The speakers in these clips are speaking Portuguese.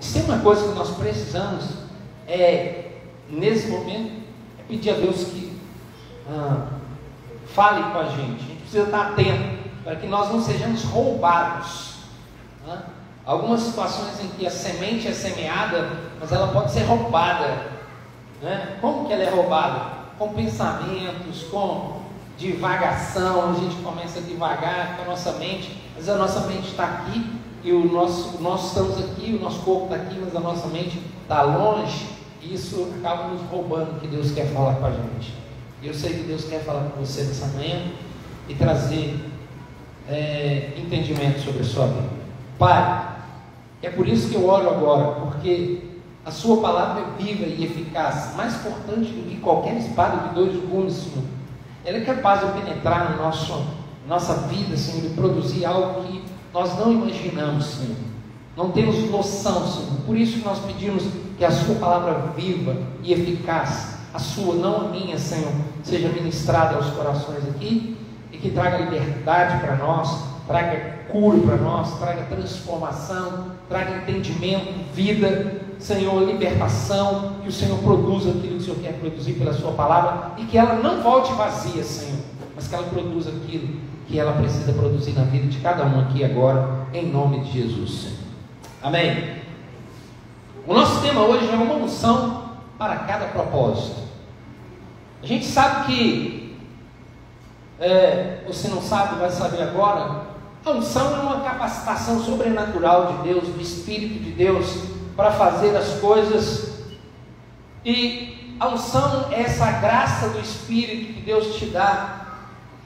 Se tem uma coisa que nós precisamos, nesse momento, é pedir a Deus que fale com a gente. A gente precisa estar atento para que nós não sejamos roubados. Algumas situações em que a semente é semeada, mas ela pode ser roubada. Como que ela é roubada? Com pensamentos, com divagação. A gente começa a divagar com a nossa mente, mas a nossa mente está aqui, e nós estamos aqui, o nosso corpo está aqui, mas a nossa mente está longe, e isso acaba nos roubando o que Deus quer falar com a gente. E eu sei que Deus quer falar com você nessa manhã e trazer entendimento sobre a sua vida. Pai, é por isso que eu oro agora, porque a sua palavra é viva e eficaz, mais importante do que qualquer espada de 2 gumes, Senhor. Ela é capaz de penetrar na nossa vida, Senhor, e produzir algo que nós não imaginamos, Senhor. Não temos noção, Senhor. Por isso que nós pedimos que a sua palavra viva e eficaz, a sua, não a minha, Senhor, seja ministrada aos corações aqui, e que traga liberdade para nós, traga cura para nós, traga transformação, traga entendimento, vida, Senhor, libertação, que o Senhor produza aquilo que o Senhor quer produzir pela sua palavra, e que ela não volte vazia, Senhor, mas que ela produza aquilo que ela precisa produzir na vida de cada um aqui agora, em nome de Jesus, Senhor. Amém. O nosso tema hoje é uma unção para cada propósito. A gente sabe que, você não sabe, vai saber agora, a unção é uma capacitação sobrenatural de Deus, do Espírito de Deus, para fazer as coisas. E a unção é essa graça do Espírito que Deus te dá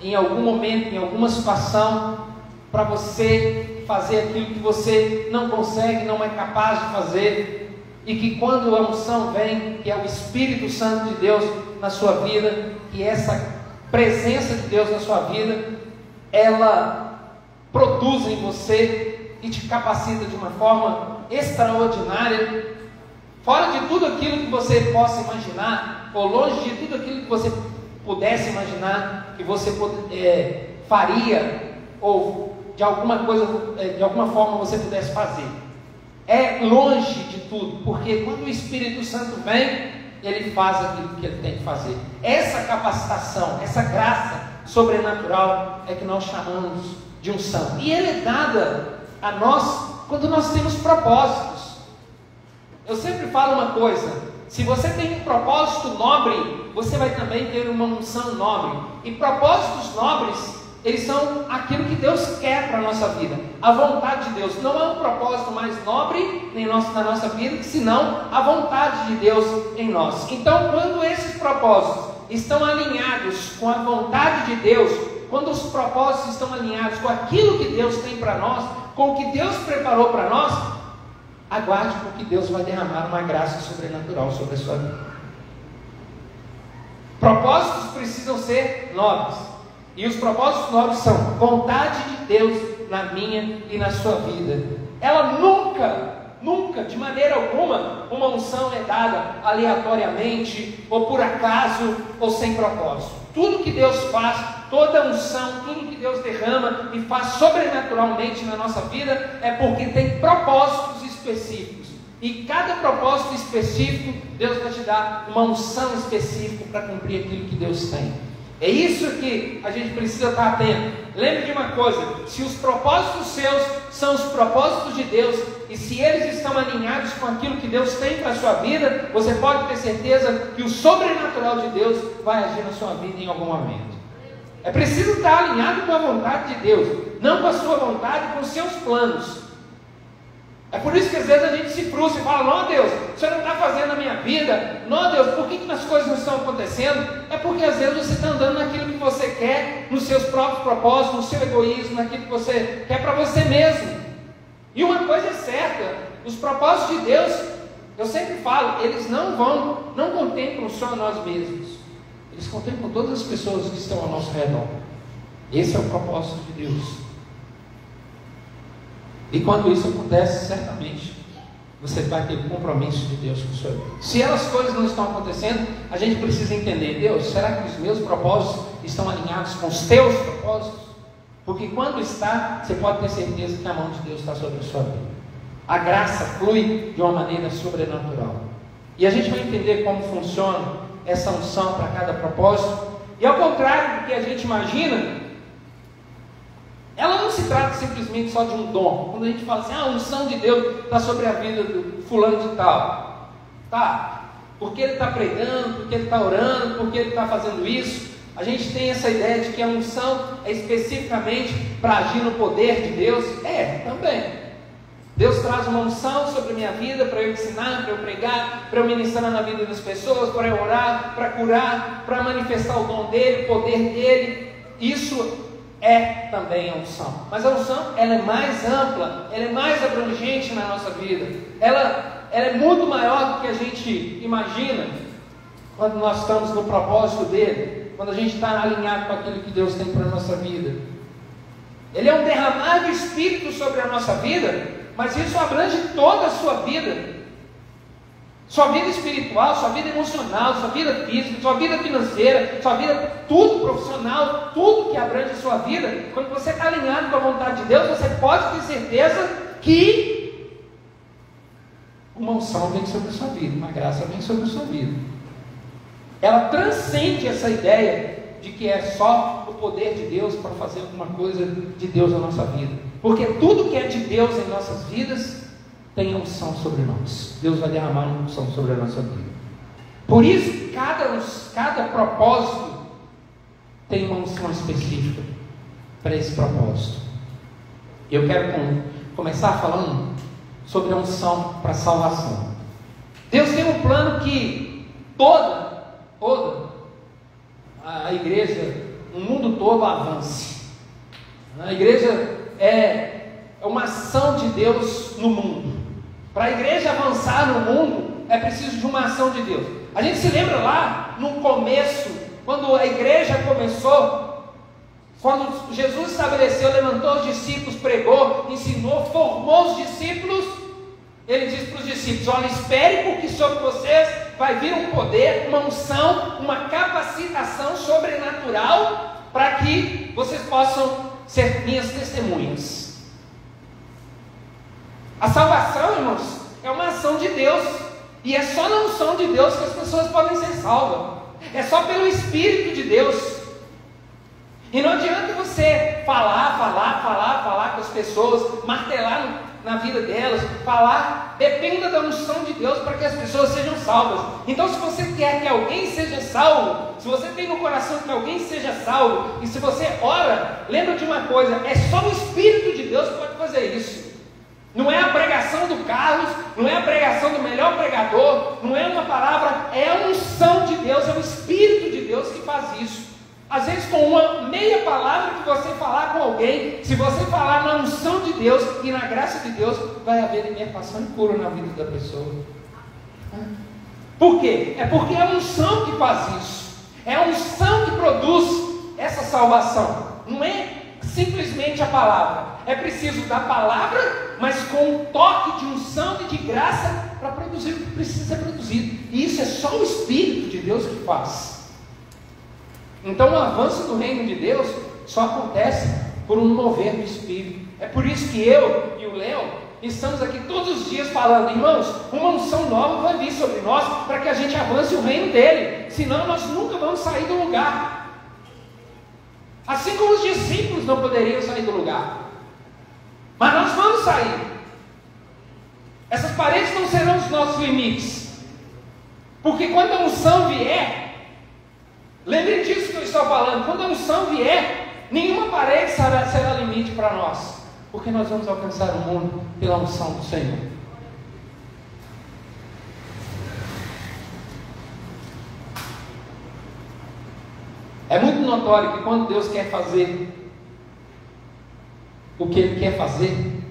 em algum momento, em alguma situação, para você fazer aquilo que você não consegue, não é capaz de fazer. E que quando a unção vem, que é o Espírito Santo de Deus na sua vida, que essa presença de Deus na sua vida, ela produz em você e te capacita de uma forma extraordinária, fora de tudo aquilo que você possa imaginar, ou longe de tudo aquilo que você pudesse imaginar, que você faria, ou de alguma forma você pudesse fazer. É longe de tudo, porque quando o Espírito Santo vem, ele faz aquilo que ele tem que fazer. Essa capacitação, essa graça sobrenatural é que nós chamamos de unção, e ela é dada a nós quando nós temos propósitos. Eu sempre falo uma coisa: se você tem um propósito nobre, você vai também ter uma unção nobre. E propósitos nobres, eles são aquilo que Deus quer para a nossa vida, a vontade de Deus. Não há um propósito mais nobre na nossa vida, senão a vontade de Deus em nós. Então, quando esses propósitos estão alinhados com a vontade de Deus, quando os propósitos estão alinhados com aquilo que Deus tem para nós, com o que Deus preparou para nós, aguarde, porque Deus vai derramar uma graça sobrenatural sobre a sua vida. Propósitos precisam ser nobres, e os propósitos nobres são vontade de Deus na minha e na sua vida. Ela nunca, de maneira alguma, uma unção é dada aleatoriamente, ou por acaso, ou sem propósito. Tudo que Deus faz, toda unção, tudo que Deus derrama e faz sobrenaturalmente na nossa vida, é porque tem propósitos específicos. E cada propósito específico, Deus vai te dar uma unção específica para cumprir aquilo que Deus tem. É isso que a gente precisa estar atento. Lembre de uma coisa: se os propósitos seus são os propósitos de Deus, e se eles estão alinhados com aquilo que Deus tem para a sua vida, você pode ter certeza que o sobrenatural de Deus vai agir na sua vida em algum momento. É preciso estar alinhado com a vontade de Deus, não com a sua vontade, com os seus planos. É por isso que às vezes a gente se frustra e fala: não, Deus, o Senhor não está fazendo na minha vida. Não, Deus, por que as coisas não estão acontecendo? É porque às vezes você está andando naquilo que você quer, nos seus próprios propósitos, no seu egoísmo, naquilo que você quer para você mesmo. E uma coisa é certa: os propósitos de Deus, eu sempre falo, eles não contemplam só nós mesmos, eles contemplam todas as pessoas que estão ao nosso redor. Esse é o propósito de Deus. E quando isso acontece, certamente você vai ter um compromisso de Deus com o Senhor. Se as coisas não estão acontecendo, a gente precisa entender: Deus, será que os meus propósitos estão alinhados com os teus propósitos? Porque quando está, você pode ter certeza que a mão de Deus está sobre a sua vida. A graça flui de uma maneira sobrenatural. E a gente vai entender como funciona essa unção para cada propósito. E ao contrário do que a gente imagina, ela não se trata simplesmente só de um dom. Quando a gente fala assim, a unção de Deus está sobre a vida do fulano de tal. Tá, porque ele está pregando, porque ele está orando, porque ele está fazendo isso. A gente tem essa ideia de que a unção é especificamente para agir no poder de Deus. Também. Deus traz uma unção sobre a minha vida para eu ensinar, para eu pregar, para eu ministrar na vida das pessoas, para eu orar, para curar, para manifestar o dom dele, o poder dele. Isso é também a unção. Mas a unção, ela é mais ampla, ela é mais abrangente na nossa vida. Ela é muito maior do que a gente imagina quando nós estamos no propósito dele, quando a gente está alinhado com aquilo que Deus tem para a nossa vida. Ele é um derramar do Espírito sobre a nossa vida, mas isso abrange toda a sua vida espiritual, sua vida emocional, sua vida física, sua vida financeira, sua vida, tudo profissional, tudo que abrange a sua vida. Quando você está alinhado com a vontade de Deus, você pode ter certeza que uma unção vem sobre a sua vida, uma graça vem sobre a sua vida. Ela transcende essa ideia de que é só o poder de Deus para fazer alguma coisa de Deus na nossa vida, porque tudo que é de Deus em nossas vidas tem unção sobre nós. Deus vai derramar uma unção sobre a nossa vida. Por isso, cada propósito tem uma unção específica para esse propósito. Eu quero começar falando sobre a unção para a salvação. Deus tem um plano que toda a igreja, o mundo todo avance. A igreja é uma ação de Deus no mundo. Para a igreja avançar no mundo, é preciso de uma ação de Deus. A gente se lembra lá no começo, quando a igreja começou, quando Jesus estabeleceu, levantou os discípulos, pregou, ensinou, formou os discípulos. Ele disse para os discípulos: olha, espere, porque sobre vocês vai vir um poder, uma unção, uma capacitação sobrenatural, para que vocês possam ser minhas testemunhas. A salvação, irmãos, é uma ação de Deus, e é só na unção de Deus que as pessoas podem ser salvas. É só pelo Espírito de Deus. E não adianta você falar com as pessoas, martelar na vida delas, dependa da unção de Deus para que as pessoas sejam salvas. Então, se você quer que alguém seja salvo, se você tem no coração que alguém seja salvo, e se você ora, lembra de uma coisa: é só o Espírito de Deus que pode fazer isso. Não é a pregação do Carlos, não é a pregação do melhor pregador, não é uma palavra, é a unção de Deus, é o Espírito de Deus que faz isso. Às vezes, com uma meia palavra que você falar com alguém, se você falar na unção de Deus e na graça de Deus, vai haver libertação e cura na vida da pessoa. Por quê? É porque é a unção que faz isso. É a unção que produz essa salvação. Não é simplesmente a palavra. É preciso da palavra, mas com um toque de unção e de graça para produzir o que precisa ser produzido. E isso é só o Espírito de Deus que faz. Então o avanço do reino de Deus só acontece por um mover do Espírito. É por isso que eu e o Léo estamos aqui todos os dias falando: irmãos, uma unção nova vai vir sobre nós para que a gente avance o reino dele, senão nós nunca vamos sair do lugar. Assim como os discípulos não poderiam sair do lugar, mas nós vamos sair. Essas paredes não serão os nossos limites, porque quando a unção vier, lembrem disso que eu estou falando, quando a unção vier, nenhuma parede será limite para nós, porque nós vamos alcançar o mundo pela unção do Senhor. É muito notório que quando Deus quer fazer o que Ele quer fazer,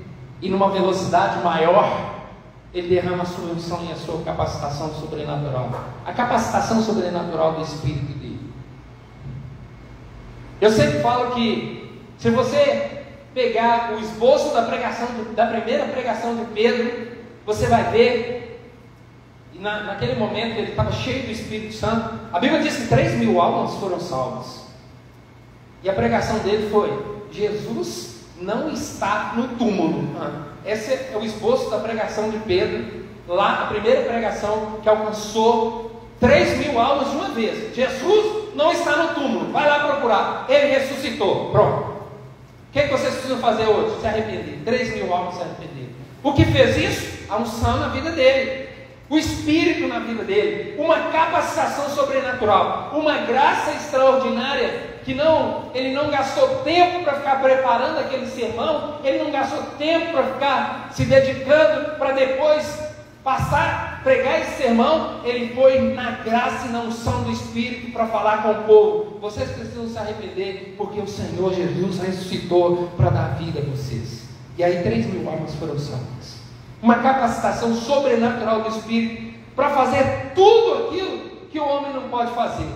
e numa velocidade maior, Ele derrama a sua unção e a sua capacitação sobrenatural, a capacitação sobrenatural do Espírito dele. Eu sempre falo que, se você pegar o esboço da primeira pregação de Pedro, você vai ver, e naquele momento ele estava cheio do Espírito Santo. A Bíblia diz que 3.000 almas foram salvas, e a pregação dele foi: Jesus não está no túmulo. Esse é o esboço da pregação de Pedro, lá a primeira pregação que alcançou 3.000 almas de uma vez. Jesus não está no túmulo, vai lá procurar, ele ressuscitou, pronto. O que vocês precisam fazer hoje? Se arrepender. 3.000 almas se arrependeram. O que fez isso? A unção na vida dele, o Espírito na vida dele, uma capacitação sobrenatural, uma graça extraordinária, que ele não gastou tempo para ficar preparando aquele sermão, ele não gastou tempo para ficar se dedicando para depois pregar esse sermão. Ele foi na graça e na unção do Espírito para falar com o povo. Vocês precisam se arrepender, porque o Senhor Jesus ressuscitou para dar vida a vocês. E aí 3.000 almas foram salvas. Uma capacitação sobrenatural do Espírito para fazer tudo aquilo que o homem não pode fazer.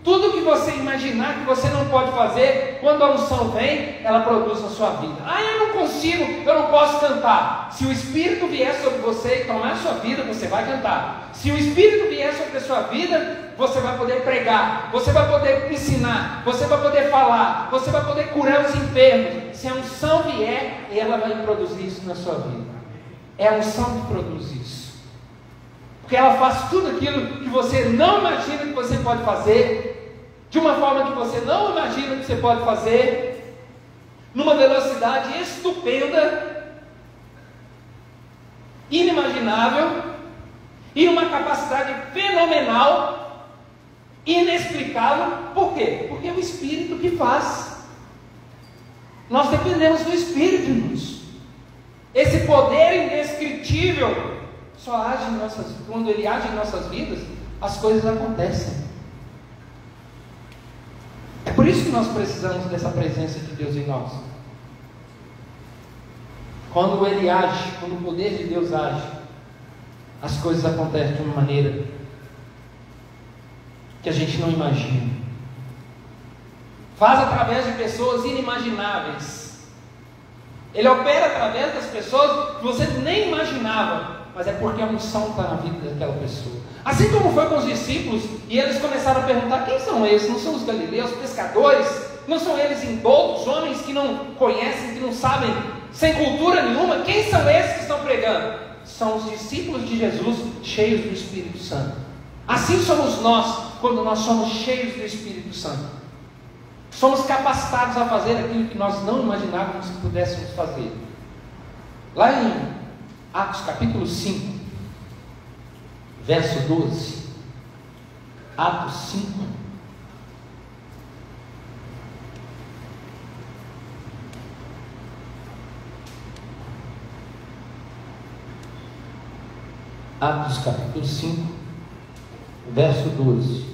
Tudo que você imaginar que você não pode fazer, quando a unção vem, ela produz na sua vida. Eu não consigo, eu não posso cantar. Se o Espírito vier sobre você e tomar a sua vida, você vai cantar. Se o Espírito vier sobre a sua vida, você vai poder pregar, você vai poder ensinar, você vai poder falar, você vai poder curar os enfermos. Se a unção vier, ela vai produzir isso na sua vida. É a unção que produz isso. Porque ela faz tudo aquilo que você não imagina que você pode fazer, de uma forma que você não imagina que você pode fazer, numa velocidade estupenda, inimaginável, e uma capacidade fenomenal, inexplicável. Por quê? Porque é o Espírito que faz. Nós dependemos do Espírito, irmãos. Esse poder indescritível só age quando ele age em nossas vidas, as coisas acontecem. É por isso que nós precisamos dessa presença de Deus em nós. Quando ele age, quando o poder de Deus age, as coisas acontecem de uma maneira que a gente não imagina. Faz através de pessoas inimagináveis. Ele opera através das pessoas que você nem imaginava, mas é porque a unção está na vida daquela pessoa. Assim como foi com os discípulos, e eles começaram a perguntar: quem são esses? Não são os galileus, pescadores? Não são eles indoutos, homens que não conhecem, que não sabem, sem cultura nenhuma? Quem são esses que estão pregando? São os discípulos de Jesus, cheios do Espírito Santo. Assim somos nós, quando nós somos cheios do Espírito Santo. Somos capacitados a fazer aquilo que nós não imaginávamos que pudéssemos fazer. Lá em Atos capítulo 5, verso 12. Atos 5. Atos capítulo 5, verso 12.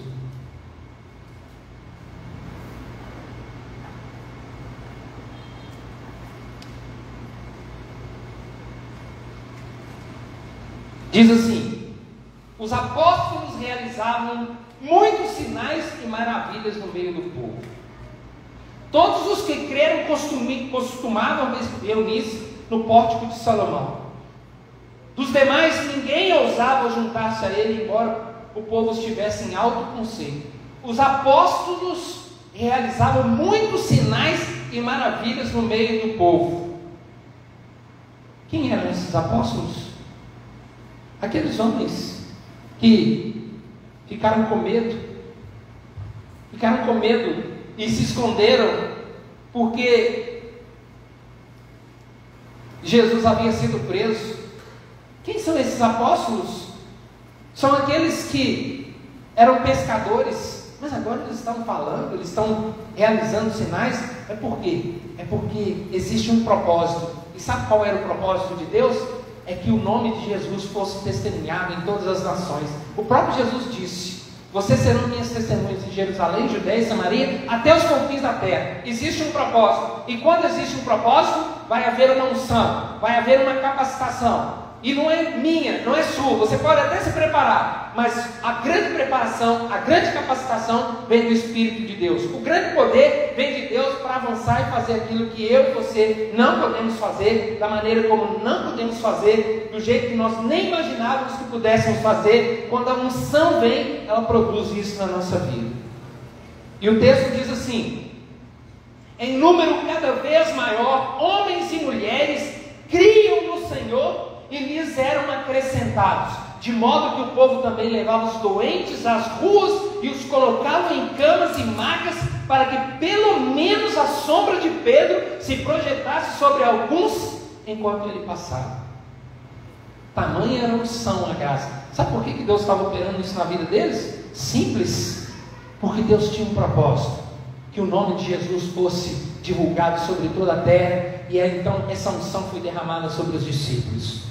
Diz assim: os apóstolos realizavam muitos sinais e maravilhas no meio do povo. Todos os que creram costumavam reunir-se no pórtico de Salomão. Dos demais, ninguém ousava juntar-se a ele, embora o povo estivesse em alto conceito. Os apóstolos realizavam muitos sinais e maravilhas no meio do povo. Quem eram esses apóstolos? Aqueles homens que ficaram com medo e se esconderam porque Jesus havia sido preso. Quem são esses apóstolos? São aqueles que eram pescadores, mas agora eles estão falando, eles estão realizando sinais. É por quê? É porque existe um propósito. E sabe qual era o propósito de Deus? É que o nome de Jesus fosse testemunhado em todas as nações. O próprio Jesus disse: vocês serão minhas testemunhas em Jerusalém, Judeia e Samaria, até os confins da terra. Existe um propósito, e quando existe um propósito, vai haver uma unção, vai haver uma capacitação. E não é minha, não é sua. Você pode até se preparar, mas a grande preparação, a grande capacitação vem do Espírito de Deus. O grande poder vem de Deus para avançar e fazer aquilo que eu e você não podemos fazer, da maneira como não podemos fazer, do jeito que nós nem imaginávamos que pudéssemos fazer. Quando a unção vem, ela produz isso na nossa vida. E o texto diz assim: em número cada vez maior, homens e mulheres criam no Senhor e lhes eram acrescentados, de modo que o povo também levava os doentes às ruas e os colocava em camas e macas, para que pelo menos a sombra de Pedro se projetasse sobre alguns enquanto ele passava. Tamanha era a unção a Gaza. Sabe por que Deus estava operando isso na vida deles? Simples, porque Deus tinha um propósito, que o nome de Jesus fosse divulgado sobre toda a terra, e então essa unção foi derramada sobre os discípulos.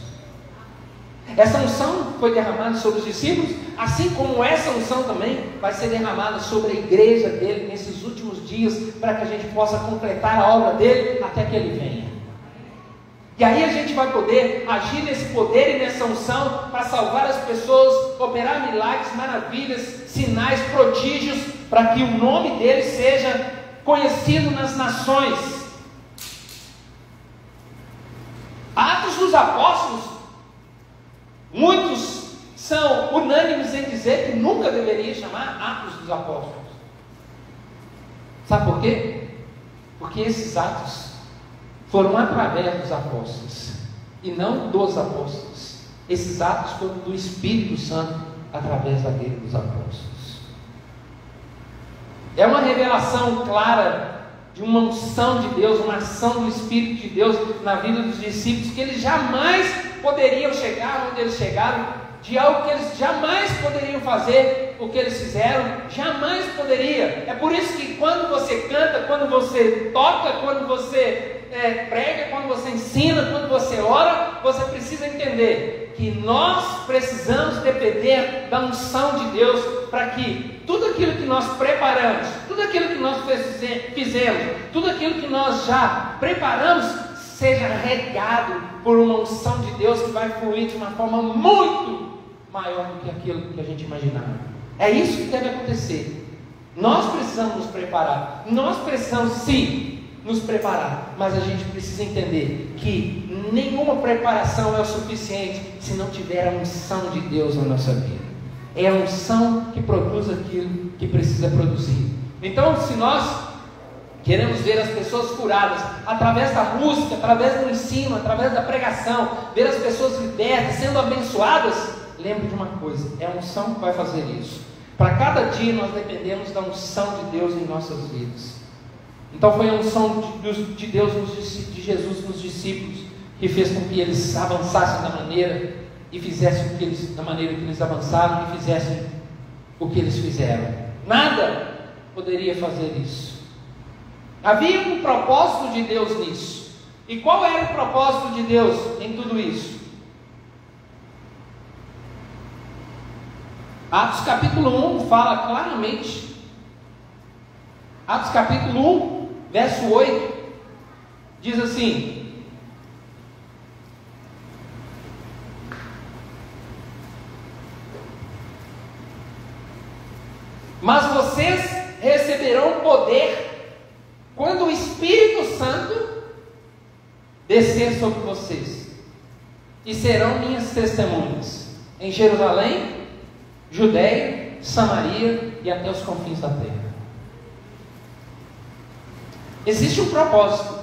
Essa unção foi derramada sobre os discípulos, assim como essa unção também vai ser derramada sobre a igreja dele nesses últimos dias, para que a gente possa completar a obra dele até que ele venha. E aí a gente vai poder agir nesse poder e nessa unção para salvar as pessoas, operar milagres, maravilhas, sinais, prodígios, para que o nome dele seja conhecido nas nações. Atos dos Apóstolos, muitos são unânimes em dizer que nunca deveria chamar Atos dos Apóstolos. Sabe por quê? Porque esses atos foram através dos apóstolos e não dos apóstolos. Esses atos foram do Espírito Santo através da vida dos apóstolos. É uma revelação clara de uma unção de Deus, uma ação do Espírito de Deus na vida dos discípulos, que eles jamais poderiam chegar onde eles chegaram, de algo que eles jamais poderiam fazer o que eles fizeram, jamais poderia. É por isso que quando você canta, quando você toca, quando você prega, quando você ensina, quando você ora, você precisa entender que nós precisamos depender da unção de Deus, para que tudo aquilo que nós preparamos, tudo aquilo que nós fizemos, tudo aquilo que nós já preparamos, seja regado por uma unção de Deus que vai fluir de uma forma muito maior do que aquilo que a gente imaginava. É isso que deve acontecer. Nós precisamos nos preparar, nós precisamos sim nos preparar, mas a gente precisa entender que nenhuma preparação é o suficiente se não tiver a unção de Deus na nossa vida. É a unção que produz aquilo que precisa produzir. Então, se nós queremos ver as pessoas curadas através da música, através do ensino, através da pregação, ver as pessoas libertas, sendo abençoadas, lembre de uma coisa: é a unção que vai fazer isso. Para cada dia nós dependemos da unção de Deus em nossas vidas. Então foi a unção de Deus, de Jesus nos discípulos, que fez com que eles avançassem da maneira e fizessem o que eles, da maneira que eles avançaram, e fizessem o que eles fizeram. Nada poderia fazer isso. Havia um propósito de Deus nisso. E qual era o propósito de Deus em tudo isso? Atos capítulo 1 fala claramente. Atos capítulo 1, verso 8, diz assim: mas vocês receberão poder quando o Espírito Santo descer sobre vocês, e serão minhas testemunhas em Jerusalém, Judeia, Samaria e até os confins da terra. Existe um propósito.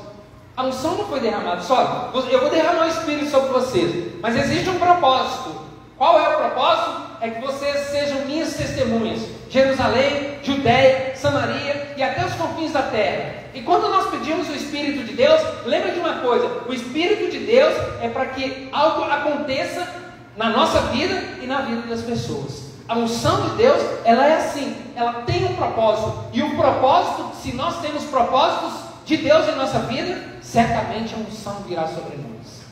A unção não foi derramada só. Eu vou derramar o Espírito sobre vocês, mas existe um propósito. Qual é o propósito? É que vocês sejam minhas testemunhas, Jerusalém, Judeia, Samaria e até os confins da terra. E quando nós pedimos o Espírito de Deus, lembra de uma coisa: o Espírito de Deus é para que algo aconteça na nossa vida e na vida das pessoas. A unção de Deus, ela é assim, ela tem um propósito, e o propósito, se nós temos propósitos de Deus em nossa vida, certamente a unção virá sobre nós.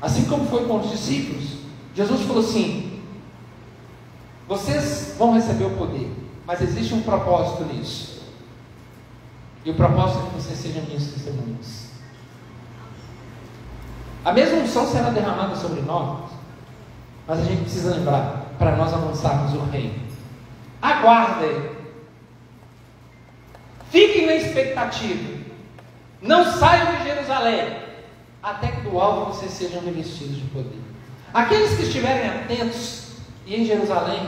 Assim como foi com os discípulos, Jesus falou assim: vocês vão receber o poder, mas existe um propósito nisso, e o propósito é que vocês sejam minhas testemunhas. A mesma unção será derramada sobre nós, mas a gente precisa lembrar, para nós avançarmos o reino. Aguardem, fiquem na expectativa, não saiam de Jerusalém, até que do alto vocês sejam revestidos de poder. Aqueles que estiverem atentos e em Jerusalém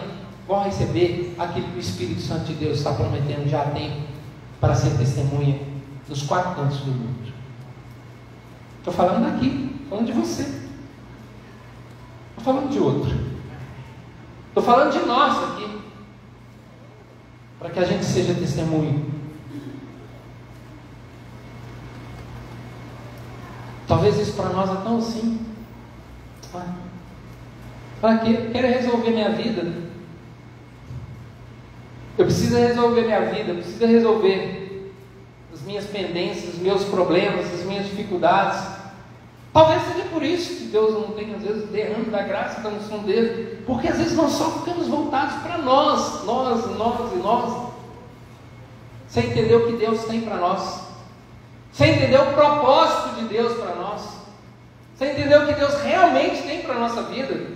vão receber aquilo que o Espírito Santo de Deus está prometendo já há tempo, para ser testemunha nos 4 cantos do mundo. Estou falando daqui. falando de você. Estou falando de outro. Estou falando de nós aqui. Para que a gente seja testemunho. Talvez isso para nós é tão simples. Para quê? Eu quero resolver minha vida. Eu preciso resolver minha vida. Eu preciso resolver as minhas pendências, os meus problemas, as minhas dificuldades. Talvez seja por isso que Deus não tem, às vezes, derrame da graça da unção dele. Porque às vezes nós só ficamos voltados para nós. Você entendeu o que Deus tem para nós? Você entendeu o propósito de Deus para nós? Você entendeu o que Deus realmente tem para a nossa vida?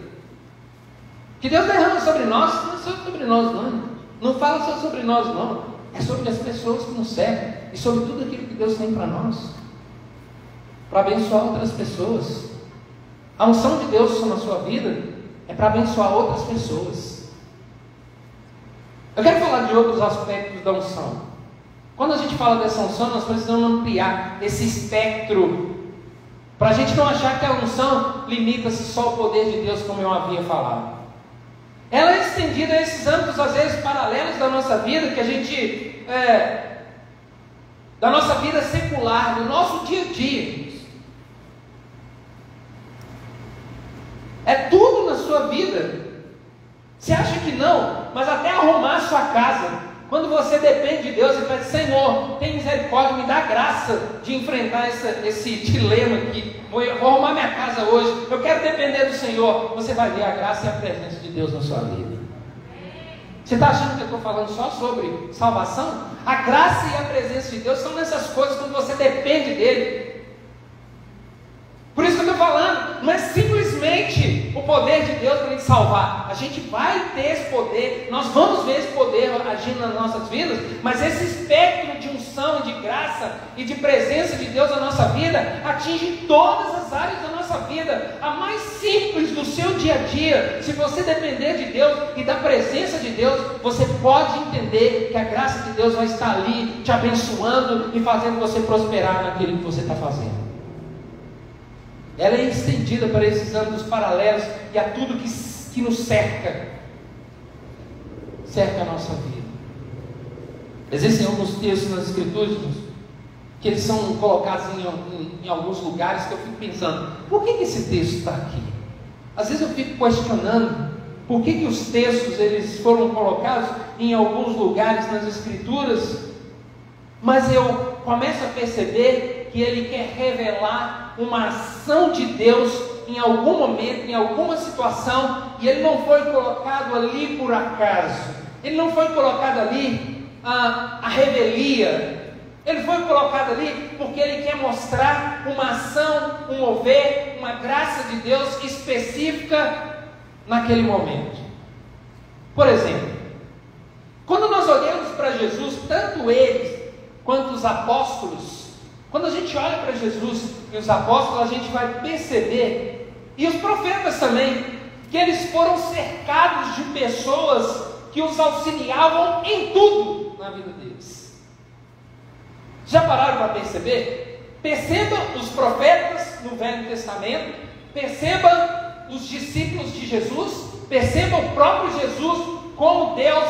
Que Deus derrama sobre nós, não é só sobre nós não. Não fala só sobre nós não. É sobre as pessoas que nos servem. E sobre tudo aquilo que Deus tem para nós. Para abençoar outras pessoas. A unção de Deus na sua vida é para abençoar outras pessoas. Eu quero falar de outros aspectos da unção. Quando a gente fala dessa unção, nós precisamos ampliar esse espectro, para a gente não achar que a unção limita-se só ao poder de Deus, como eu havia falado. Ela é estendida a esses âmbitos, às vezes, paralelos da nossa vida, que a gente, da nossa vida secular, do nosso dia a dia. É tudo na sua vida. Você acha que não, mas até arrumar a sua casa. Quando você depende de Deus, você fala: Senhor, tem misericórdia, me dá graça de enfrentar esse dilema aqui. Vou arrumar minha casa hoje, eu quero depender do Senhor. Você vai ver a graça e a presença de Deus na sua vida. Você está achando que eu estou falando só sobre salvação? A graça e a presença de Deus são nessas coisas quando você depende dele. Por isso que eu estou falando, não é simplesmente o poder de Deus para nos salvar. A gente vai ter esse poder, nós vamos ver esse poder agindo nas nossas vidas, mas esse espectro de unção, de graça e de presença de Deus na nossa vida atinge todas as áreas da nossa vida. A mais simples do seu dia a dia, se você depender de Deus e da presença de Deus, você pode entender que a graça de Deus vai estar ali te abençoando e fazendo você prosperar naquilo que você está fazendo. Ela é estendida para esses âmbitos paralelos e a tudo que nos cerca a nossa vida. Existem alguns textos nas Escrituras que eles são colocados em alguns lugares que eu fico pensando: por que esse texto está aqui? Às vezes eu fico questionando por que os textos eles foram colocados em alguns lugares nas Escrituras, mas eu começo a perceber que ele quer revelar uma ação de Deus em algum momento, em alguma situação, e ele não foi colocado ali por acaso, ele não foi colocado ali a revelia, ele foi colocado ali porque ele quer mostrar uma ação, um mover, uma graça de Deus específica naquele momento. Por exemplo, quando nós olhamos para Jesus, tanto eles quanto os apóstolos, quando a gente olha para Jesus e os apóstolos, a gente vai perceber, e os profetas também, que eles foram cercados de pessoas que os auxiliavam em tudo na vida deles. Já pararam para perceber? Perceba os profetas no Velho Testamento, perceba os discípulos de Jesus, perceba o próprio Jesus, como Deus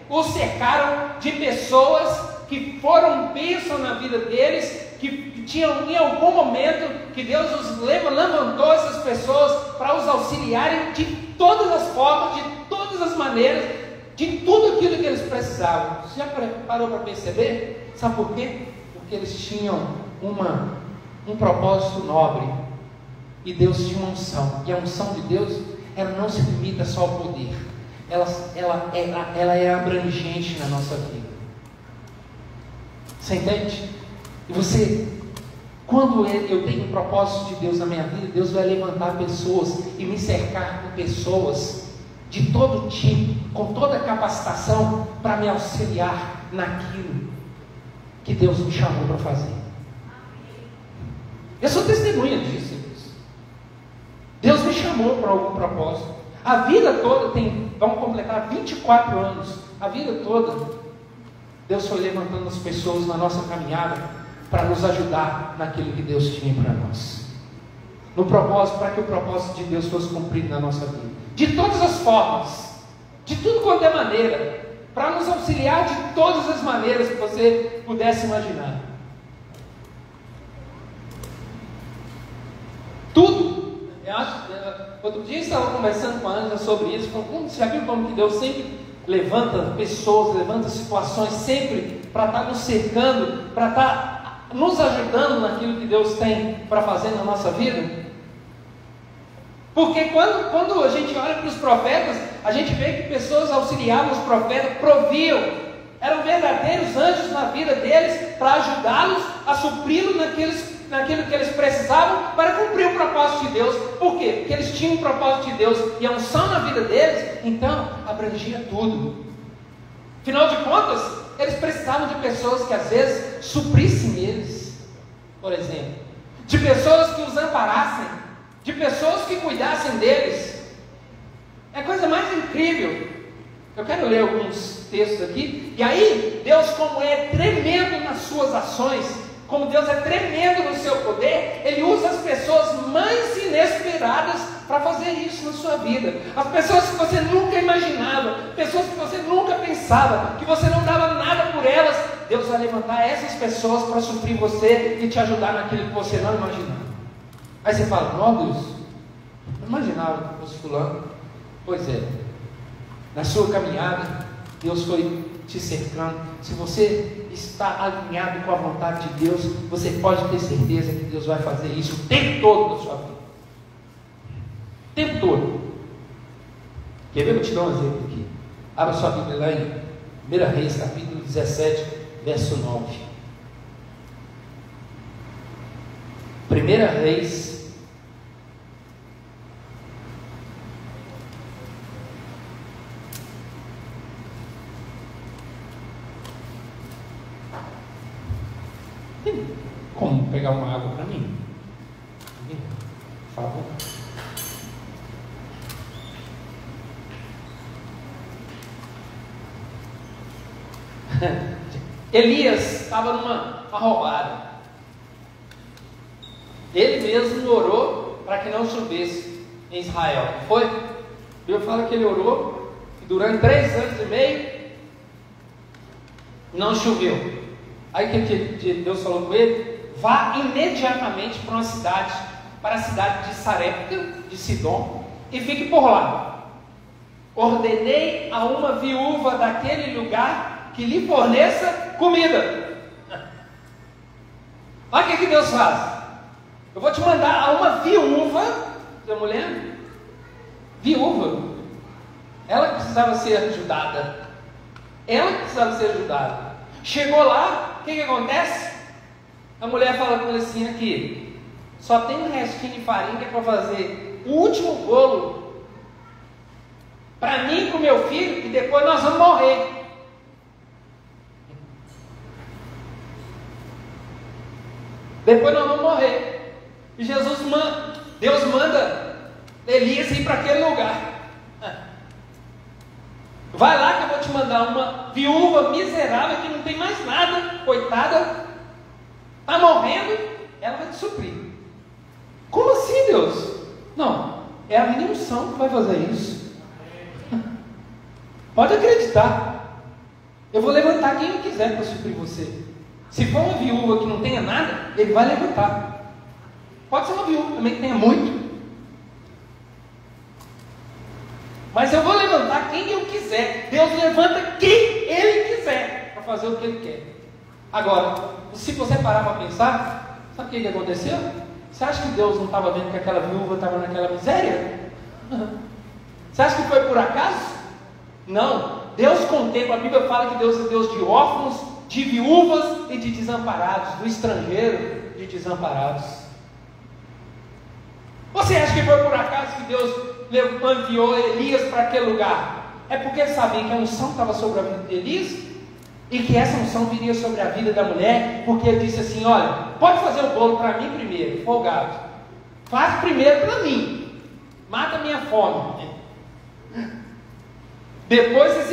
os cercaram de pessoas que foram bênção na vida deles, que tinham em algum momento que Deus os levantou essas pessoas para os auxiliarem de todas as formas, de todas as maneiras, de tudo aquilo que eles precisavam. Você já parou para perceber? Sabe por quê? Porque eles tinham um propósito nobre, e Deus tinha uma unção, e a unção de Deus, ela não se limita só ao poder, ela é abrangente na nossa vida. Você entende? E você, quando eu tenho um propósito de Deus na minha vida, Deus vai levantar pessoas e me cercar com pessoas de todo tipo, com toda a capacitação para me auxiliar naquilo que Deus me chamou para fazer. Eu sou testemunha disso. Deus me chamou para algum propósito. A vida toda vamos completar 24 anos. A vida toda Deus foi levantando as pessoas na nossa caminhada para nos ajudar naquilo que Deus tinha para nós. no propósito, para que o propósito de Deus fosse cumprido na nossa vida, de todas as formas, de tudo quanto é maneira, para nos auxiliar de todas as maneiras que você pudesse imaginar. Tudo. Outro dia eu estava conversando com a Ângela sobre isso. Você já viu como que Deus sempre levanta pessoas, levanta situações, sempre para estar nos cercando, para estar nos ajudando naquilo que Deus tem para fazer na nossa vida? Porque quando a gente olha para os profetas, a gente vê que pessoas auxiliavam os profetas, proviam, eram verdadeiros anjos na vida deles, para ajudá-los a supri-los naquilo que eles precisavam para cumprir o propósito de Deus. Por quê? Porque eles tinham um propósito de Deus e a unção na vida deles, então abrangia tudo. Afinal de contas, eles precisavam de pessoas que às vezes suprissem eles, por exemplo, de pessoas que os amparassem, de pessoas que cuidassem deles. É a coisa mais incrível. Eu quero ler alguns textos aqui. E aí, Deus, como é tremendo nas suas ações, como Deus é tremendo no seu poder, Ele usa as pessoas mais inesperadas para fazer isso na sua vida. As pessoas que você nunca imaginava, pessoas que você nunca pensava, que você não dava nada por elas, Deus vai levantar essas pessoas para suprir você e te ajudar naquilo que você não imaginava. Aí você fala, não, Deus, não imaginava que fosse fulano. Pois é, na sua caminhada, Deus foi te cercando. Se você está alinhado com a vontade de Deus, você pode ter certeza que Deus vai fazer isso o tempo todo na sua vida. O tempo todo. Quer ver? Eu vou te dar um exemplo aqui. Abra sua Bíblia lá em 1 Reis, capítulo 17, verso 9. 1 Reis, tem como pegar uma água para mim? Por favor. Elias estava numa roubada. Ele mesmo orou para que não chovesse em Israel. Foi? Deus fala que ele orou e durante 3 anos e meio não choveu. Aí que Deus falou com ele? Vá imediatamente para uma cidade, para a cidade de Sarepta, de Sidom, e fique por lá. Ordenei a uma viúva daquele lugar que lhe forneça comida. Olha o que Deus faz. Eu vou te mandar a uma viúva, da mulher, viúva. Ela precisava ser ajudada. Chegou lá, o que acontece? A mulher fala com ele assim, aqui, só tem um restinho de farinha que é para fazer o último bolo para mim e para o meu filho, e depois nós vamos morrer. E Deus manda Elias ir para aquele lugar. Vai lá que eu vou te mandar uma viúva miserável que não tem mais nada, coitada, está morrendo, ela vai te suprir. Como assim, Deus? Não, é a minha unção que vai fazer isso. Pode acreditar. Eu vou levantar quem eu quiser para suprir você. Se for uma viúva que não tenha nada, ele vai levantar. Pode ser uma viúva também que tenha muito. Mas eu vou levantar quem eu quiser. Deus levanta quem Ele quiser para fazer o que Ele quer. Agora, se você parar para pensar, sabe o que aconteceu? Você acha que Deus não estava vendo que aquela viúva estava naquela miséria? Você acha que foi por acaso? Não. Deus contempla, a Bíblia fala que Deus é Deus de órfãos, de viúvas e de desamparados, do estrangeiro, de desamparados. Você acha que foi por acaso que Deus enviou Elias para aquele lugar? É porque ele sabia que a unção estava sobre a vida de Elias e que essa unção viria sobre a vida da mulher, porque ele disse assim, olha, pode fazer o bolo para mim primeiro, folgado, faz primeiro para mim, mata a minha fome, depois você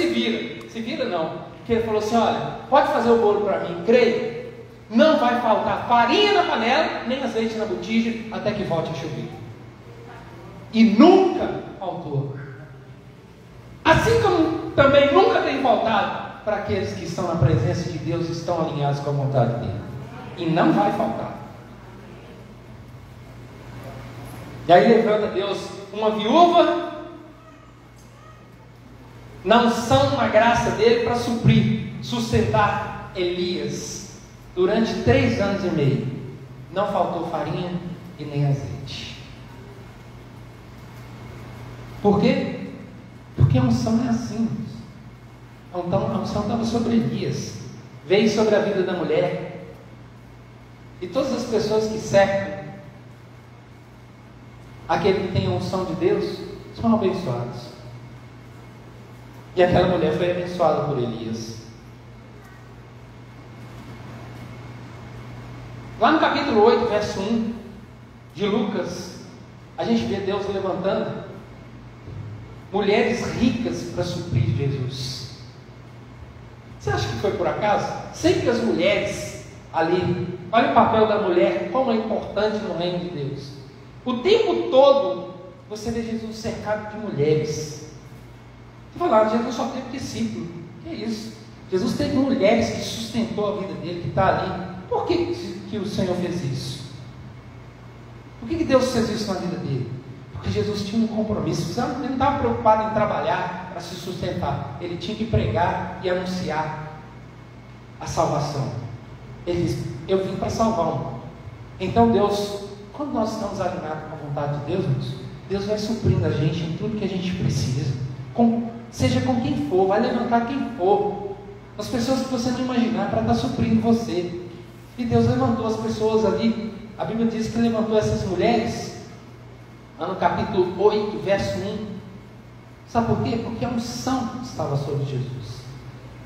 se vira não, porque ele falou assim, olha, pode fazer o bolo para mim, creio. Não vai faltar farinha na panela, nem azeite na botija, até que volte a chover. E nunca faltou. Assim como também nunca tem faltado para aqueles que estão na presença de Deus e estão alinhados com a vontade dele. E não vai faltar. E aí levanta Deus uma viúva, na unção, na graça dele, para suprir, sustentar Elias durante 3 anos e meio. Não faltou farinha e nem azeite. Por quê? Porque a unção é assim. A unção estava sobre Elias, veio sobre a vida da mulher, e todas as pessoas que cercam aquele que tem a unção de Deus são abençoados. E aquela mulher foi abençoada por Elias. Lá no capítulo 8, verso 1 de Lucas, a gente vê Deus levantando mulheres ricas para suprir Jesus. Você acha que foi por acaso? Sempre as mulheres ali, olha o papel da mulher, como é importante no reino de Deus. O tempo todo você vê Jesus cercado de mulheres. Você fala, Jesus só teve discípulo. Que é isso? Jesus teve mulheres que sustentou a vida dele, que está ali. Por que o Senhor fez isso? Por que Deus fez isso na vida dele? Porque Jesus tinha um compromisso. Ele não estava preocupado em trabalhar para se sustentar. Ele tinha que pregar e anunciar a salvação. Ele disse, eu vim para salvar o mundo. Então Deus, quando nós estamos alinhados com a vontade de Deus, Deus vai suprindo a gente em tudo que a gente precisa. Seja com quem for, vai levantar quem for. As pessoas que você não imaginar para estar suprindo você. E Deus levantou as pessoas ali. A Bíblia diz que levantou essas mulheres lá no capítulo 8, verso 1. Sabe por quê? Porque a unção estava sobre Jesus.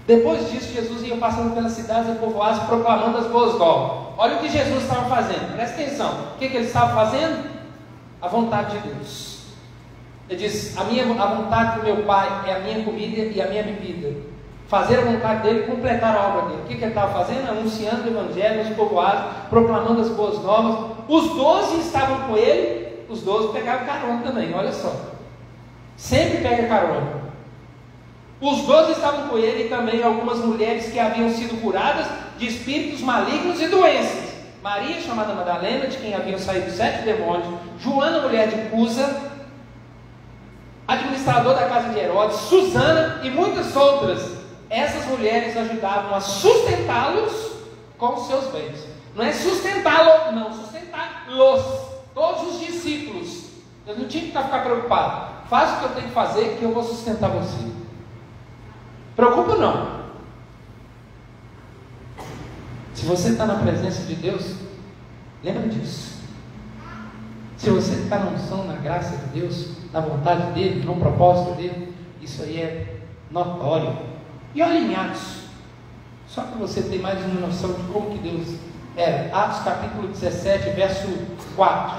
Depois disso, Jesus ia passando pelas cidades e povoados, proclamando as boas novas. Olha o que Jesus estava fazendo, presta atenção. O que ele estava fazendo? A vontade de Deus. Ele diz, a vontade do meu Pai é a minha comida e a minha bebida. Fazer a vontade dele, completar a obra dele. O que ele estava fazendo? Anunciando o evangelho nos povoados, proclamando as boas novas. Os 12 estavam com ele, os 12 pegaram carona também, olha só. Sempre pega carona. Os 12 estavam com ele e também algumas mulheres que haviam sido curadas de espíritos malignos e doenças. Maria, chamada Madalena, de quem haviam saído 7 demônios. Joana, mulher de Cusa, administrador da casa de Herodes. Susana e muitas outras. Essas mulheres ajudavam a sustentá-los com os seus bens. Não é sustentá-los, não, sustentá-los. Todos os discípulos. Eu não tinha que ficar preocupado. Faz o que eu tenho que fazer, que eu vou sustentar você. Preocupa não. Se você está na presença de Deus, lembra disso. Se você está na unção, na graça de Deus, na vontade dele, no propósito dele, isso aí é notório. E alinhados, só para você ter mais uma noção de como que Deus era. Atos capítulo 17, verso 4.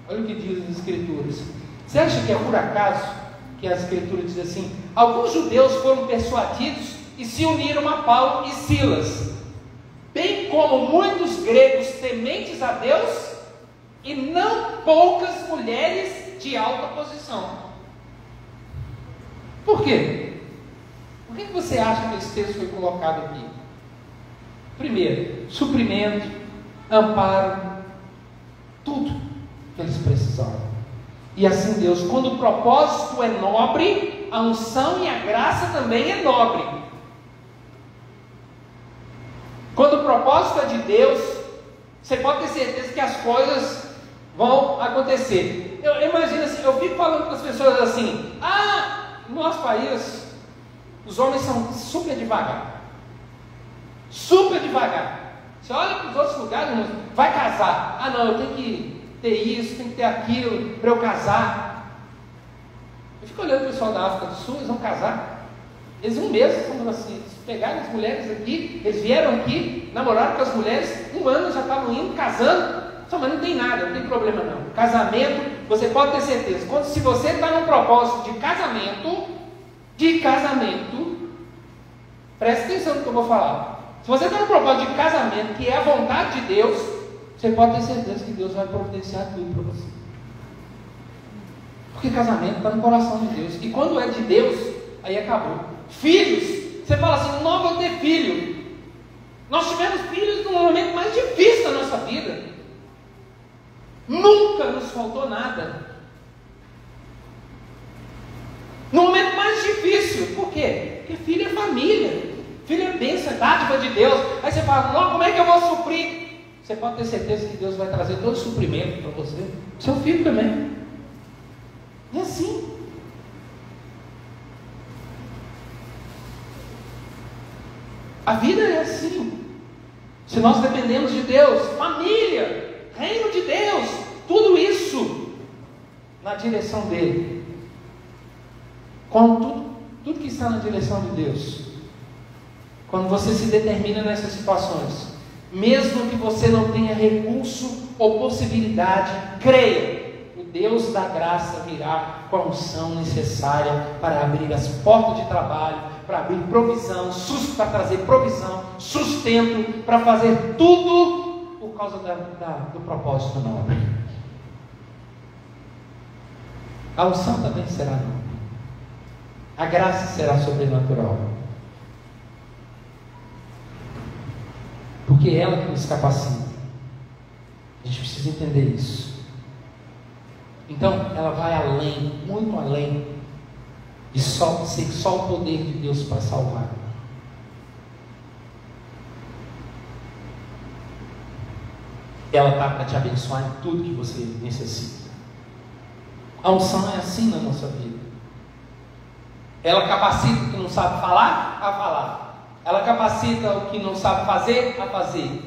Olha o que diz as Escrituras. Você acha que é por acaso que a Escritura diz assim: alguns judeus foram persuadidos e se uniram a Paulo e Silas, bem como muitos gregos tementes a Deus, e não poucas mulheres de alta posição. Por quê? Por que você acha que esse texto foi colocado aqui? Primeiro, suprimento, amparo, tudo que eles precisavam. E assim Deus, quando o propósito é nobre, a unção e a graça também é nobre. Quando o propósito é de Deus, você pode ter certeza que as coisas vão acontecer. Eu imagino assim, eu fico falando com as pessoas assim: no nosso país os homens são super devagar. Super devagar. Você olha para os outros lugares, vai casar. Não, eu tenho que ter isso, tenho que ter aquilo para eu casar. Eu fico olhando o pessoal da África do Sul, eles vão casar. Eles um mês estão assim, pegaram as mulheres aqui, eles vieram aqui, namoraram com as mulheres, 1 ano já estavam indo, casando. Só, mas não tem nada, não tem problema não. Casamento, você pode ter certeza. Se você está num propósito de casamento, preste atenção no que eu vou falar. Se você está no propósito de casamento, que é a vontade de Deus, você pode ter certeza que Deus vai providenciar tudo para você. Porque casamento está no coração de Deus. E quando é de Deus, aí acabou. Filhos, você fala assim, não vou ter filho. Nós tivemos filhos no momento mais difícil da nossa vida. Nunca nos faltou nada. No momento mais difícil. Por quê? Porque filho é família. Filho é bênção, é dádiva de Deus. Aí você fala, não, como é que eu vou suprir? Você pode ter certeza que Deus vai trazer todo o suprimento para você. Seu filho também. É assim. A vida é assim. Se nós dependemos de Deus, família, reino de Deus, tudo isso na direção dele. Com tudo que está na direção de Deus. Quando você se determina nessas situações, mesmo que você não tenha recurso ou possibilidade, creia, o Deus da graça virá com a unção necessária para abrir as portas de trabalho, para abrir provisão, para trazer provisão, sustento, para fazer tudo por causa do propósito nobre. A unção também será nobre. A graça será sobrenatural. Porque é ela que nos capacita. A gente precisa entender isso. Então, ela vai além, muito além de ser só o poder de Deus para salvar. Ela está para te abençoar em tudo que você necessita. A unção é assim na nossa vida. Ela capacita o que não sabe falar a falar. Ela capacita o que não sabe fazer a fazer.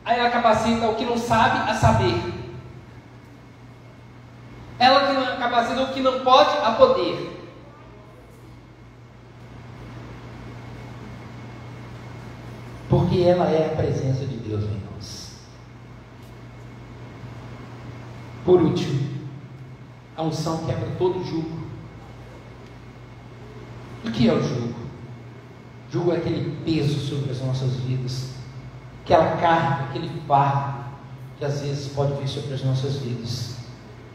Aí ela capacita o que não sabe a saber. Ela capacita o que não pode a poder. Porque ela é a presença de Deus em nós. Por último, a unção quebra todo jugo. O que é o jugo? Jugo é aquele peso sobre as nossas vidas, aquela carga, aquele fardo que às vezes pode vir sobre as nossas vidas.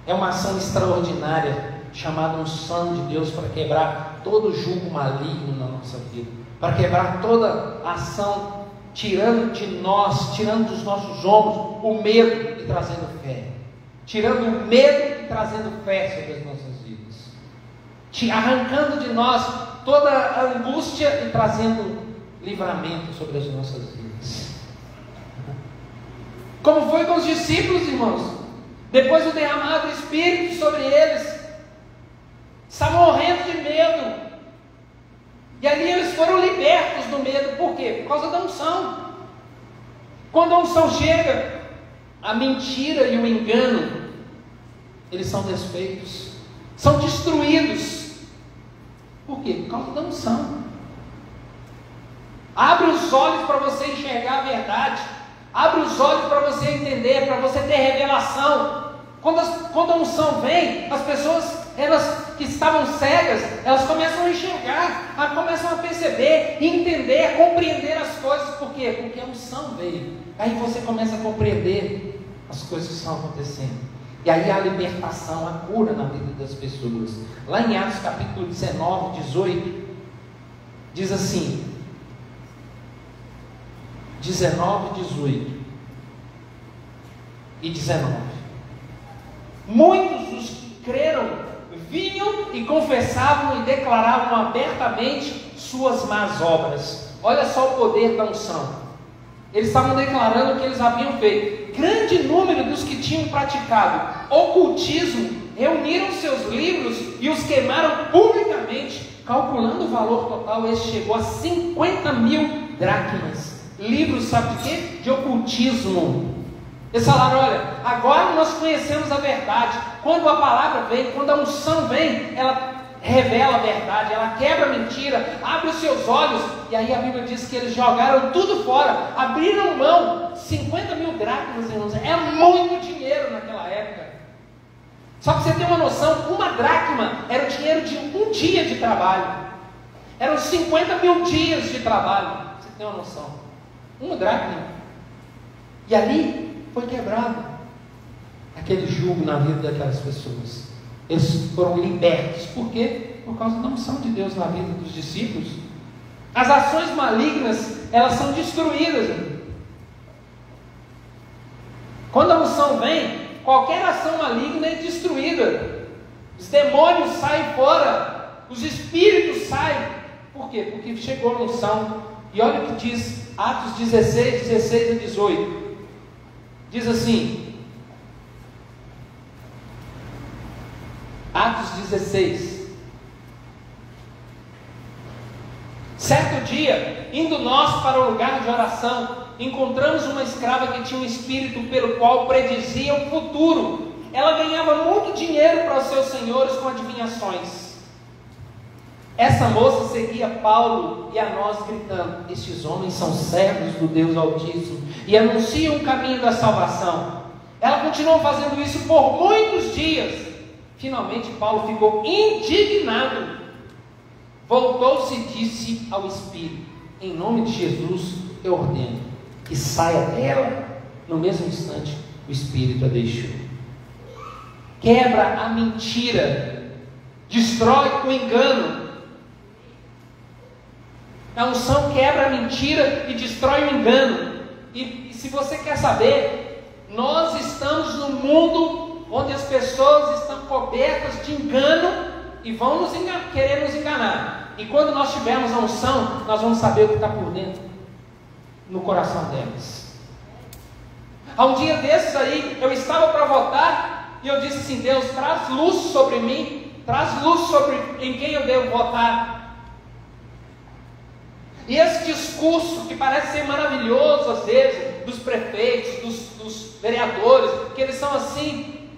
É uma ação extraordinária chamada unção de Deus para quebrar todo jugo maligno na nossa vida, para quebrar toda a ação, tirando de nós, tirando dos nossos ombros o medo e trazendo fé, tirando o medo e trazendo fé sobre as nossas vidas, arrancando de nós toda a angústia e trazendo livramento sobre as nossas vidas. Como foi com os discípulos, irmãos? Depois do derramado do Espírito sobre eles, estavam morrendo de medo. E ali eles foram libertos do medo. Por quê? Por causa da unção. Quando a unção chega, a mentira e o engano, eles são desfeitos, são destruídos. Por quê? Por causa da unção. Abre os olhos para você enxergar a verdade. Abre os olhos para você entender, para você ter revelação. Quando a unção vem, as pessoas, elas que estavam cegas, elas começam a enxergar, elas começam a perceber, entender, a compreender as coisas. Por quê? Porque a unção veio. Aí você começa a compreender as coisas que estão acontecendo. E aí a libertação, a cura na vida das pessoas. Lá em Atos capítulo 19, 18, diz assim, 19, 18 e 19. Muitos dos que creram vinham e confessavam e declaravam abertamente suas más obras. Olha só o poder da unção. Eles estavam declarando o que eles haviam feito. Grande número dos que tinham praticado ocultismo reuniram seus livros e os queimaram publicamente. Calculando o valor total, esse chegou a 50.000 dracmas. Livros, sabe de quê? De ocultismo. Eles falaram, olha, agora nós conhecemos a verdade. Quando a palavra vem, quando a unção vem, ela revela a verdade, ela quebra a mentira, abre os seus olhos. E aí a Bíblia diz que eles jogaram tudo fora, abriram mão. 50.000 dracmas, irmãos, é muito dinheiro naquela época. Só que você tem uma noção, uma dracma era o dinheiro de um dia de trabalho. Eram 50.000 dias de trabalho. Você tem uma noção? uma dracma. E ali foi quebrado aquele jugo na vida daquelas pessoas. Eles foram libertos. Por quê? Por causa da unção de Deus na vida dos discípulos. As ações malignas, elas são destruídas. Quando a unção vem, qualquer ação maligna é destruída. Os demônios saem fora, os espíritos saem. Por quê? Porque chegou a unção. E olha o que diz Atos 16, 16 a 18. Diz assim, Atos 16. Certo dia, indo nós para o lugar de oração, encontramos uma escrava que tinha um espírito pelo qual predizia o futuro. Ela ganhava muito dinheiro para os seus senhores com adivinhações. Essa moça seguia Paulo e a nós gritando: estes homens são servos do Deus Altíssimo e anunciam o caminho da salvação. Ela continuou fazendo isso por muitos dias. Finalmente Paulo ficou indignado. Voltou-se e disse ao espírito: em nome de Jesus eu ordeno que saia dela. No mesmo instante o espírito a deixou. Quebra a mentira, destrói o engano. A unção quebra a mentira e destrói o engano. E se você quer saber, nós estamos num mundo onde as pessoas estão cobertas de engano e vão querer nos enganar. E quando nós tivermos a unção, nós vamos saber o que está por dentro, no coração delas. Há um dia desses aí, eu estava para votar, e eu disse assim: Deus, traz luz sobre mim, traz luz sobre em quem eu devo votar. E esse discurso, que parece ser maravilhoso às vezes, dos prefeitos, dos vereadores, que eles são assim.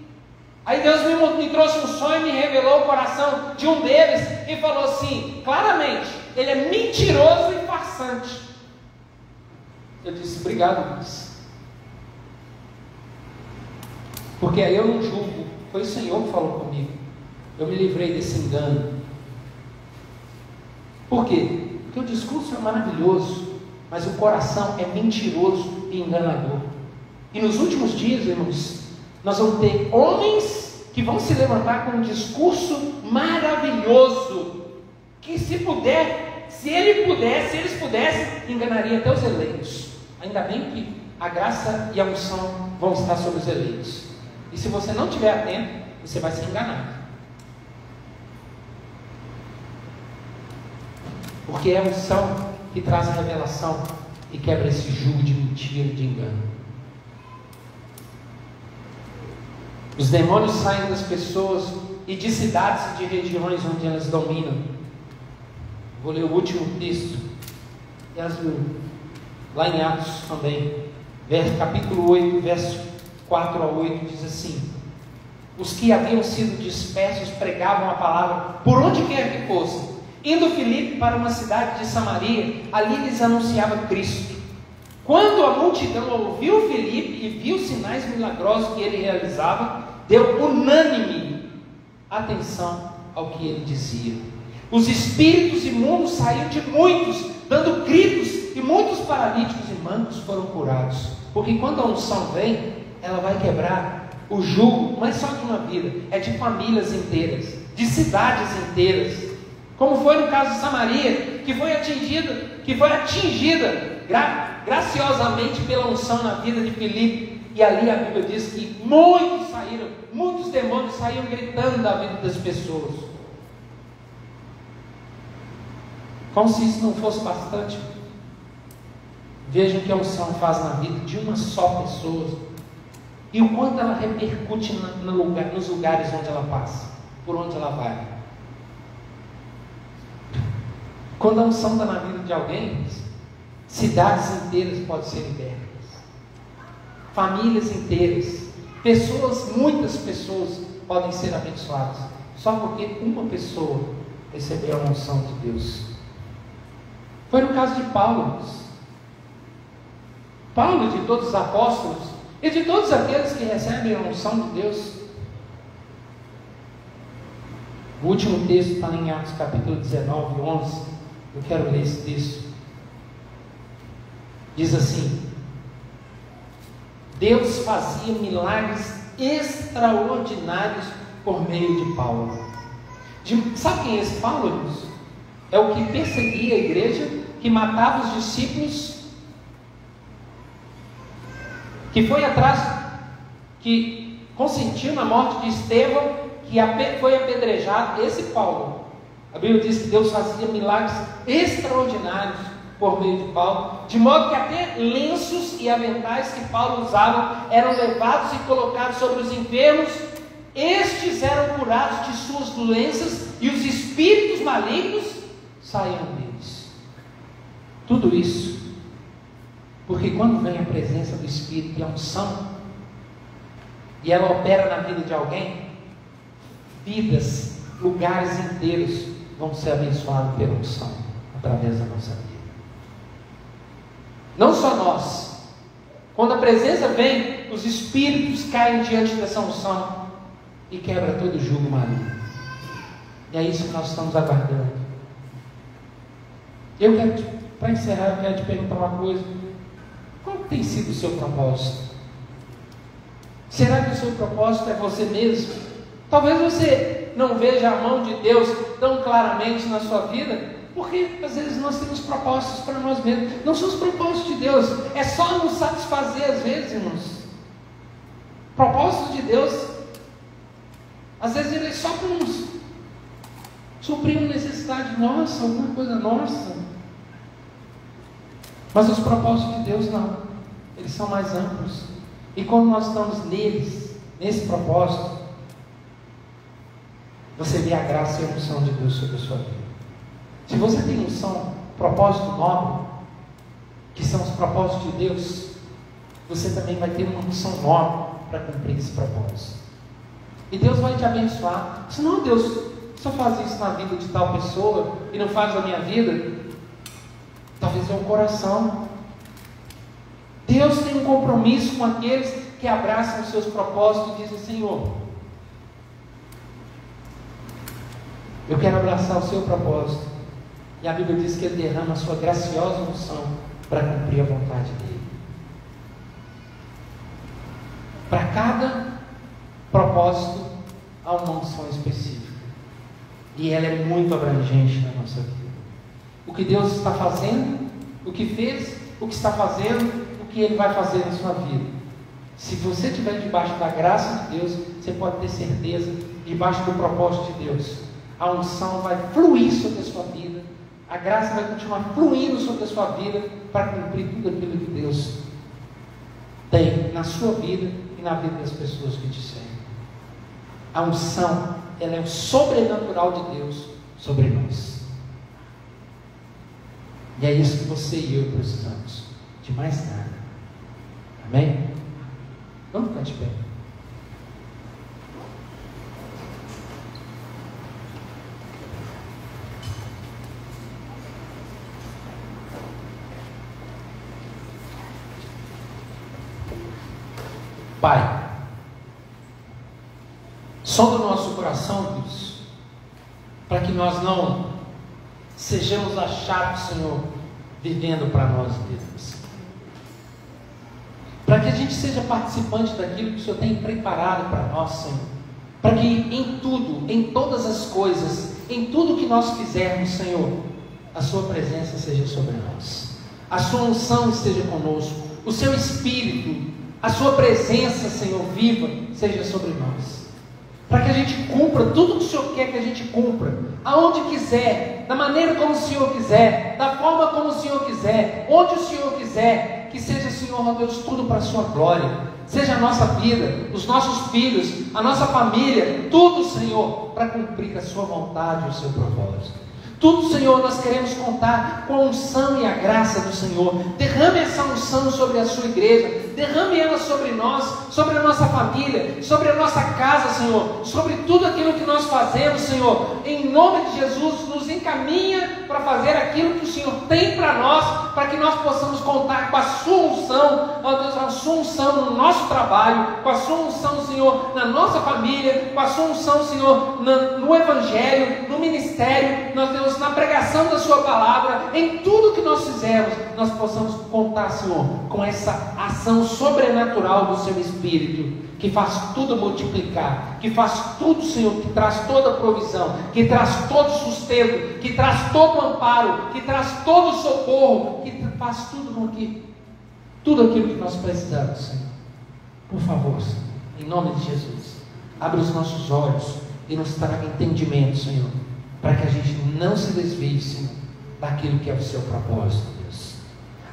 Aí Deus me trouxe um sonho e me revelou o coração de um deles e falou assim, claramente: ele é mentiroso e farsante. Eu disse: obrigado, Deus. Porque aí eu não julgo, foi o Senhor que falou comigo. Eu me livrei desse engano. Por quê? Porque o discurso é maravilhoso, mas o coração é mentiroso e enganador. E nos últimos dias, irmãos, nós vamos ter homens que vão se levantar com um discurso maravilhoso, que se eles pudessem, enganaria até os eleitos. Ainda bem que a graça e a unção vão estar sobre os eleitos. E se você não estiver atento, você vai ser enganado. Porque é a unção que traz a revelação e quebra esse jugo de mentira e de engano. Os demônios saem das pessoas e de cidades e de regiões onde elas dominam. Vou ler o último texto. Lá em Atos também, capítulo 8, verso 4 a 8, diz assim: os que haviam sido dispersos pregavam a palavra por onde quer que fossem. Indo Filipe para uma cidade de Samaria, ali lhes anunciava Cristo. Quando a multidão ouviu Filipe e viu os sinais milagrosos que ele realizava, deu unânime atenção ao que ele dizia. Os espíritos imundos saíram de muitos, dando gritos, e muitos paralíticos e mancos foram curados. Porque quando a unção vem, ela vai quebrar o jugo, não é só de uma vida, é de famílias inteiras, de cidades inteiras. Como foi no caso de Samaria, que foi atingida graciosamente pela unção na vida de Filipe. E ali a Bíblia diz que muitos demônios saíram gritando da vida das pessoas. Como se isso não fosse bastante, vejam o que a unção faz na vida de uma só pessoa e o quanto ela repercute nos lugares onde ela passa, por onde ela vai. Quando a unção está na vida de alguém, cidades inteiras podem ser libertas, famílias inteiras, muitas pessoas podem ser abençoadas, só porque uma pessoa recebeu a unção de Deus. Foi no caso de Paulo e de todos os apóstolos e de todos aqueles que recebem a unção de Deus. O último texto está em Atos capítulo 19, 11. Eu quero ler esse texto. Diz assim: Deus fazia milagres extraordinários por meio de Paulo. Sabe quem é esse Paulo, irmãos? É o que perseguia a igreja, que matava os discípulos, que foi atrás, que consentiu na morte de Estevão, que foi apedrejado. Esse Paulo, a Bíblia diz que Deus fazia milagres extraordinários por meio de Paulo, de modo que até lenços e aventais que Paulo usava eram levados e colocados sobre os enfermos. Estes eram curados de suas doenças e os espíritos malignos saíam deles. Tudo isso porque quando vem a presença do Espírito e a unção, e ela opera na vida de alguém, vidas, lugares inteiros vão ser abençoados pela unção através da nossa vida. Não só nós. Quando a presença vem, os espíritos caem diante dessa unção e quebra todo o jugo maligno. E é isso que nós estamos aguardando. Para encerrar, eu quero te perguntar uma coisa: qual tem sido o seu propósito? Será que o seu propósito é você mesmo? Talvez você não veja a mão de Deus tão claramente na sua vida, porque às vezes nós temos propósitos para nós mesmos. Não são os propósitos de Deus, é só nos satisfazer às vezes, irmãos. Propósitos de Deus, às vezes ele é só para nos suprir uma necessidade nossa, alguma coisa nossa. Mas os propósitos de Deus não, eles são mais amplos. E quando nós estamos neles, nesse propósito, você vê a graça e a unção de Deus sobre a sua vida. Se você tem unção, propósito nobre, que são os propósitos de Deus, você também vai ter uma unção nobre para cumprir esse propósito. E Deus vai te abençoar. Se não, Deus só faz isso na vida de tal pessoa e não faz na minha vida, talvez é o coração. Deus tem um compromisso com aqueles que abraçam os seus propósitos e dizem: Senhor, eu quero abraçar o seu propósito. E a Bíblia diz que Ele derrama a sua graciosa unção para cumprir a vontade dEle. Para cada propósito há uma unção específica, e ela é muito abrangente na nossa vida. O que Deus está fazendo, o que fez, o que está fazendo, o que Ele vai fazer na sua vida. Se você estiver debaixo da graça de Deus, você pode ter certeza, debaixo do propósito de Deus, a unção vai fluir sobre a sua vida, a graça vai continuar fluindo sobre a sua vida para cumprir tudo aquilo que Deus tem na sua vida e na vida das pessoas que te seguem. A unção, ela é o sobrenatural de Deus sobre nós. E é isso que você e eu precisamos, de mais nada. Amém? Vamos ficar de pé. Pai, sonda o nosso coração, Deus, para que nós não sejamos achados, Senhor, vivendo para nós mesmos, para que a gente seja participante daquilo que o Senhor tem preparado para nós, Senhor, para que em tudo, em todas as coisas, em tudo que nós fizermos, Senhor, a Sua presença seja sobre nós, a Sua unção esteja conosco, o Seu Espírito, a Sua presença, Senhor, viva, seja sobre nós, para que a gente cumpra tudo que o Senhor quer que a gente cumpra, aonde quiser, da maneira como o Senhor quiser, da forma como o Senhor quiser, onde o Senhor quiser, que seja, Senhor, ó Deus, tudo para a Sua glória, seja a nossa vida, os nossos filhos, a nossa família, tudo, Senhor, para cumprir a Sua vontade e o Seu propósito. Tudo, Senhor, nós queremos contar com a unção e a graça do Senhor. Derrame essa unção sobre a Sua igreja, derrame ela sobre nós, sobre a nossa família, sobre a nossa casa, Senhor, sobre tudo aquilo que nós fazemos, Senhor. Em nome de Jesus, nos encaminha para fazer aquilo que o Senhor tem para nós, para que nós possamos contar com a Sua unção, ó Deus, a Sua unção no nosso trabalho, com a Sua unção, Senhor, na nossa família, com a Sua unção, Senhor, no Evangelho, no ministério, nós Deus, na pregação da Sua Sua palavra, em tudo que nós fizermos, nós possamos contar, Senhor, com essa ação sobrenatural do Seu Espírito, que faz tudo multiplicar, que faz tudo, Senhor, que traz toda provisão, que traz todo sustento, que traz todo amparo, que traz todo socorro, que faz tudo com que, tudo aquilo que nós precisamos, Senhor. Por favor, Senhor, em nome de Jesus, abre os nossos olhos e nos traga entendimento, Senhor, para que a gente não se desvie, Senhor, daquilo que é o Seu propósito, Deus,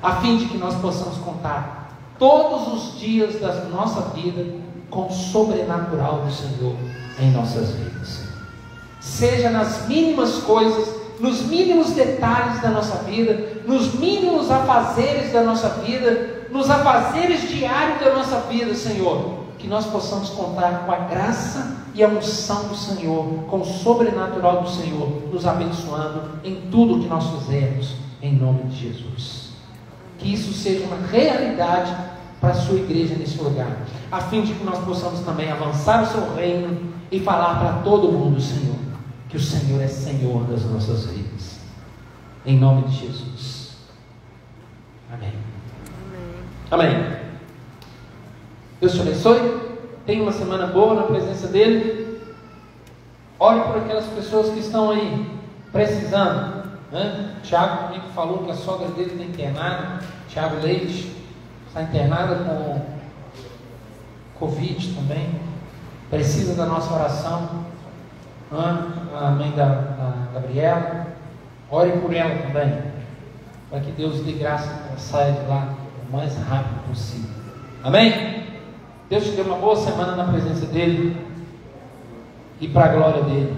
a fim de que nós possamos contar todos os dias da nossa vida com o sobrenatural do Senhor em nossas vidas, Senhor. Seja nas mínimas coisas, nos mínimos detalhes da nossa vida, nos mínimos afazeres da nossa vida, nos afazeres diários da nossa vida, Senhor, que nós possamos contar com a graça e a unção do Senhor, com o sobrenatural do Senhor, nos abençoando em tudo que nós fizermos, em nome de Jesus. Que isso seja uma realidade para a sua igreja nesse lugar, a fim de que nós possamos também avançar o Seu reino e falar para todo mundo, Senhor, que o Senhor é Senhor das nossas vidas, em nome de Jesus. Amém. Amém. Deus te abençoe. Tenha uma semana boa na presença dEle. Ore por aquelas pessoas que estão aí precisando, né? Tiago comigo falou que a sogra dele está internada. Tiago Leite está internada com Covid também. Precisa da nossa oração. A mãe da Gabriela. Ore por ela também, para que Deus dê graça que ela saia de lá o mais rápido possível. Amém? Deus te dê uma boa semana na presença dEle e para a glória dEle.